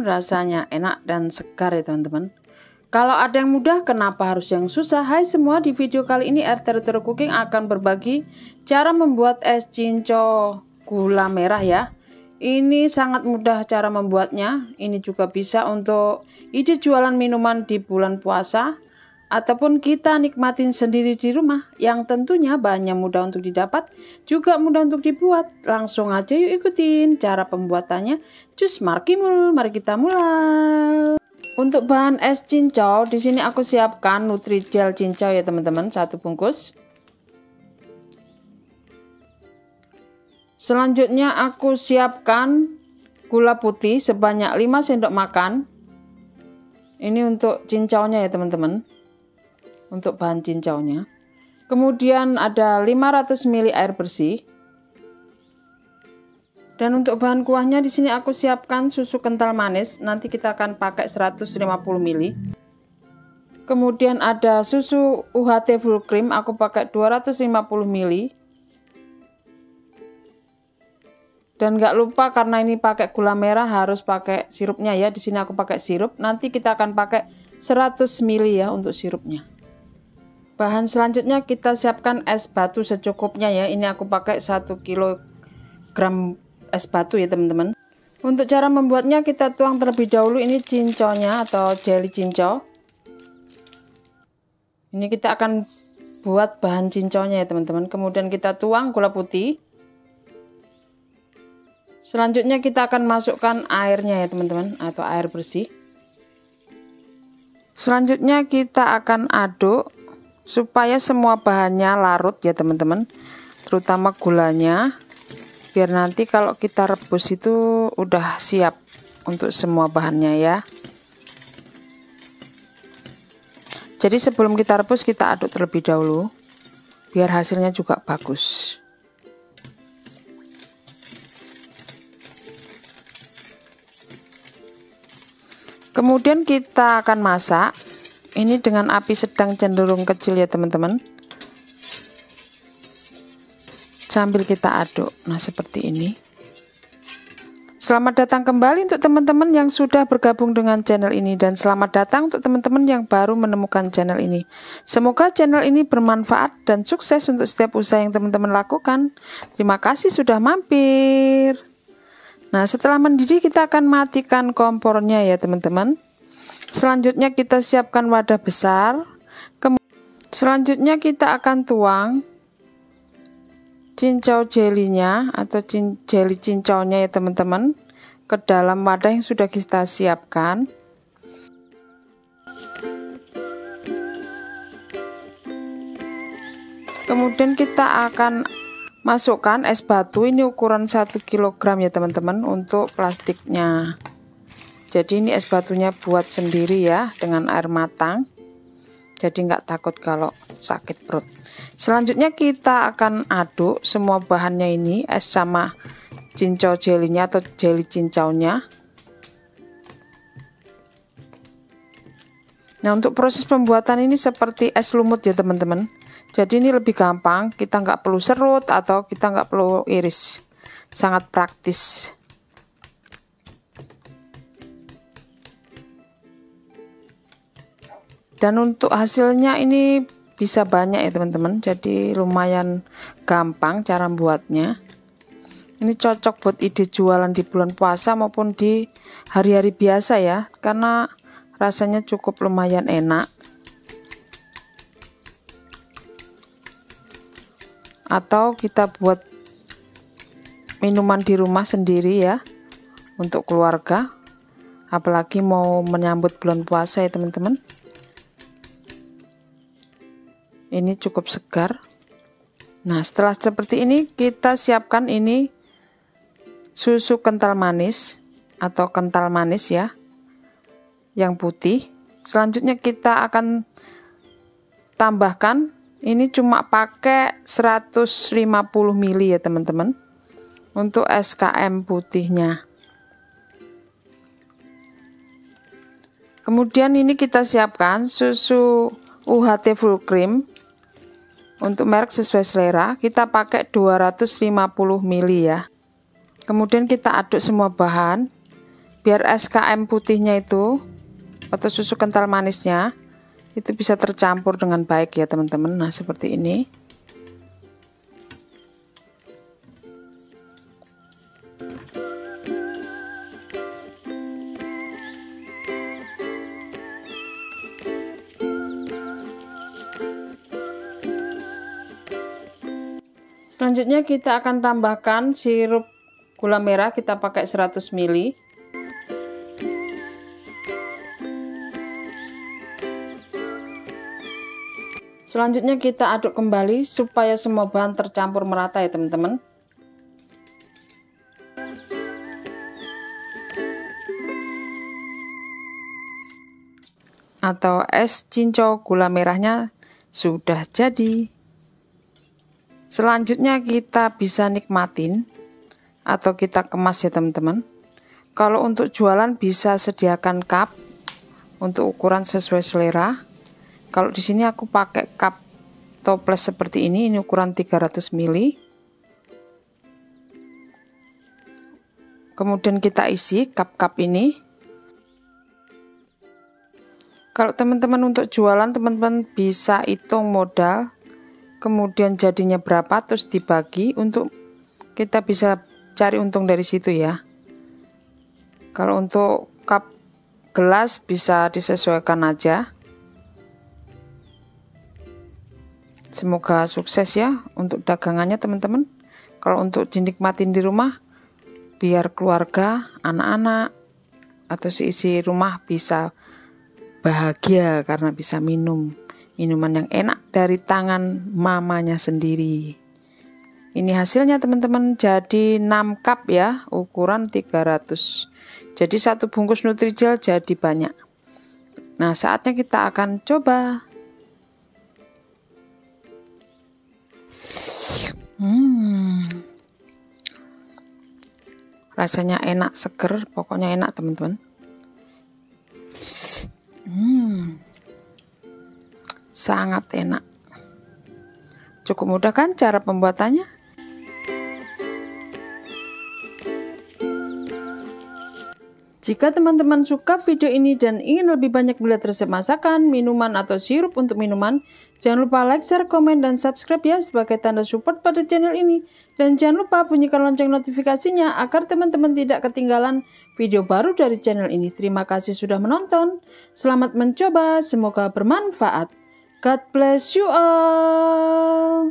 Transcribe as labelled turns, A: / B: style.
A: rasanya enak dan segar ya teman-teman. Kalau ada yang mudah, kenapa harus yang susah? Hai semua, di video kali ini RT Retro Cooking akan berbagi cara membuat es cinco gula merah ya. Ini sangat mudah cara membuatnya. Ini juga bisa untuk ide jualan minuman di bulan puasa, ataupun kita nikmatin sendiri di rumah, yang tentunya bahannya mudah untuk didapat, juga mudah untuk dibuat. Langsung aja yuk ikutin cara pembuatannya. Cus markimul, mari kita mulai. Untuk bahan es cincau, di sini aku siapkan Nutrijel cincau ya teman-teman, 1 bungkus. Selanjutnya aku siapkan gula putih sebanyak 5 sendok makan. Ini untuk cincaunya ya teman-teman. Untuk bahan cincaunya. Kemudian ada 500 ml air bersih. Dan untuk bahan kuahnya di sini aku siapkan susu kental manis. Nanti kita akan pakai 150 ml. Kemudian ada susu UHT full cream, aku pakai 250 ml. Dan nggak lupa karena ini pakai gula merah harus pakai sirupnya ya. Di sini aku pakai sirup. Nanti kita akan pakai 100 ml ya untuk sirupnya. Bahan selanjutnya kita siapkan es batu secukupnya ya. Ini aku pakai 1 kg es batu ya teman-teman. Untuk cara membuatnya kita tuang terlebih dahulu ini cinconya atau jelly cincau. Ini kita akan buat bahan cinconya ya teman-teman. Kemudian kita tuang gula putih. Selanjutnya kita akan masukkan airnya ya teman-teman, atau air bersih. Selanjutnya kita akan aduk supaya semua bahannya larut ya teman-teman, terutama gulanya, biar nanti kalau kita rebus itu udah siap untuk semua bahannya ya. Jadi sebelum kita rebus kita aduk terlebih dahulu biar hasilnya juga bagus. Kemudian kita akan masak. Ini dengan api sedang cenderung kecil ya teman-teman. Sambil kita aduk. Nah seperti ini. Selamat datang kembali untuk teman-teman yang sudah bergabung dengan channel ini. Dan selamat datang untuk teman-teman yang baru menemukan channel ini. Semoga channel ini bermanfaat dan sukses untuk setiap usaha yang teman-teman lakukan. Terima kasih sudah mampir. Nah setelah mendidih kita akan matikan kompornya ya teman-teman. Selanjutnya kita siapkan wadah besar. Selanjutnya kita akan tuang cincau jelinya atau jelly cincaunya ya teman-teman ke dalam wadah yang sudah kita siapkan. Kemudian kita akan masukkan es batu, ini ukuran 1 kg ya teman-teman untuk plastiknya. Jadi ini es batunya buat sendiri ya dengan air matang. Jadi nggak takut kalau sakit perut. Selanjutnya kita akan aduk semua bahannya ini, es sama cincau jelinya atau jelly cincaunya. Nah untuk proses pembuatan ini seperti es lumut ya teman-teman. Jadi ini lebih gampang, kita nggak perlu serut atau kita nggak perlu iris. Sangat praktis. Dan untuk hasilnya ini bisa banyak ya teman-teman. Jadi lumayan gampang cara membuatnya. Ini cocok buat ide jualan di bulan puasa maupun di hari-hari biasa ya. Karena rasanya cukup lumayan enak. Atau kita buat minuman di rumah sendiri ya. Untuk keluarga. Apalagi mau menyambut bulan puasa ya teman-teman. Ini cukup segar. Nah setelah seperti ini kita siapkan ini susu kental manis atau kental manis ya, yang putih. Selanjutnya kita akan tambahkan, ini cuma pakai 150 ml ya teman-teman untuk SKM putihnya. Kemudian ini kita siapkan susu UHT full cream. Untuk merek sesuai selera, kita pakai 250 ml ya. Kemudian kita aduk semua bahan. biar SKM putihnya itu atau susu kental manisnya itu bisa tercampur dengan baik ya teman-teman. Nah seperti ini. Selanjutnya kita akan tambahkan sirup gula merah, kita pakai 100 ml. Selanjutnya kita aduk kembali supaya semua bahan tercampur merata ya teman-teman. Atau es cinco gula merahnya sudah jadi. Selanjutnya kita bisa nikmatin atau kita kemas ya teman-teman. Kalau untuk jualan bisa sediakan cup untuk ukuran sesuai selera. Kalau di sini aku pakai cup toples seperti ini ukuran 300 ml. Kemudian kita isi cup-cup ini. Kalau teman-teman untuk jualan, teman-teman bisa hitung modal, kemudian jadinya berapa terus dibagi, untuk kita bisa cari untung dari situ ya. Kalau untuk cup gelas bisa disesuaikan aja. Semoga sukses ya untuk dagangannya teman-teman. Kalau untuk dinikmatin di rumah, biar keluarga, anak-anak atau seisi rumah bisa bahagia karena bisa minum minuman yang enak dari tangan mamanya sendiri. Ini hasilnya teman-teman, jadi 6 cup ya, ukuran 300. Jadi satu bungkus Nutrijel jadi banyak. Nah saatnya kita akan coba. Rasanya enak, seger, pokoknya enak teman-teman. Sangat enak. Cukup mudah kan cara pembuatannya? Jika teman-teman suka video ini dan ingin lebih banyak melihat resep masakan, minuman atau sirup untuk minuman, jangan lupa like, share, komen, dan subscribe ya sebagai tanda support pada channel ini. Dan jangan lupa bunyikan lonceng notifikasinya agar teman-teman tidak ketinggalan video baru dari channel ini. Terima kasih sudah menonton. Selamat mencoba, semoga bermanfaat. God bless you all.